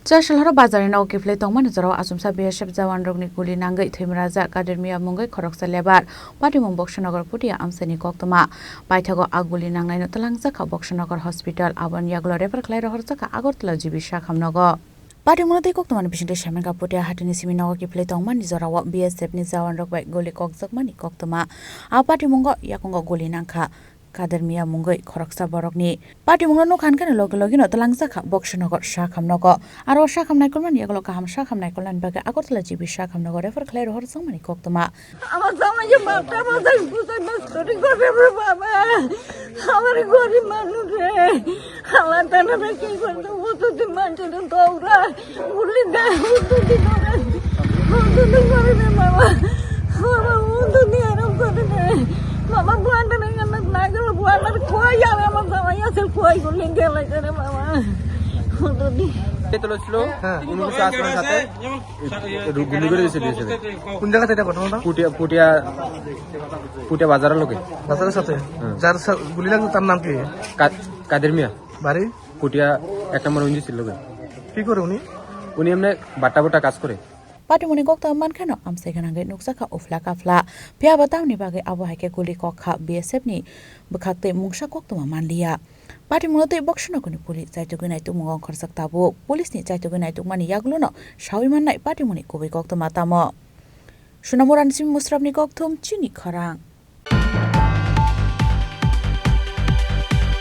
Chasal Horo Bazar in Khiphilwi Tongmani Jorao Achomsa BSF Jawanrokni Goli Nangwi Thwimarajak Kader Mungwi Khoroksa lebar Patimung Boxanagar Puitia Amchaini Koktwma Paithago Goli Nangnaino Twlangjakha Boxanagar Hospital Aboni Yakulo refer Khlawi Rohorjakha Agartala Sakham Nogo Patimung Koktwma Bisinte Shamanka Puitia Hatini Simi Nogo Khiphilwi Tongmani Jorao BSF ni Jawanrokni Goli Koktwma Patimung Yakulo Goli Nangwi Kader Mungwi Khoroksa borokni Patimung no khankan logi no Twlangjakha Boxanagar Sakham Nogo aro Sakham naikolmani Yakulo kaham Sakham naikolani bage Agartala Sakham Nogo refer Khlawi Rohorjakha Koktwma আমার সমাজে মাথা মাথায় বুঝাই নষ্ট করে রে বাবা আমার গরিব মানুষ রে আমার তারা কি করতে ওষুধ মানুষের দৌড়া উড়লি দেয় ওষুধ করে রে বাবা বাবা ওষুধ আরাম করে রে বাবা বুয়ান্ডা না গেল বুয়ান্ডার খোয়াই যাবে আমার জামাই আছে খোয়াই করলে গেলে রে বাবা ওষুধ তেতলো ছিল উনি কিছু আসনের সাথে গুলি করে দিয়েছে কোন জায়গা থেকে ঘটনাটা পুটিয়া বাজারের লোকে বাজারের সাথে যার গুলি লাগলো তার নাম কি কাদের মিয়া বাড়ি পুটিয়া 1 নম্বর উঞ্জি ছিল লোকে কি করে উনি এমনি বাটা কাজ করে Patimung Koktwma mankhano Amchaini nuksakha ufla kafla pia batamni bage abo haike goli kokha BSF ni bukhakte mungsa Koktwma manliya Patimung te Boxanagar police chaitugui nai tumung khorsak tabu police ni chaitugui nai Tongmani Yakulo no shawi mannai Patimung Koktwma tamo Sunamoran sim musrabni Koktwma Chini Khorang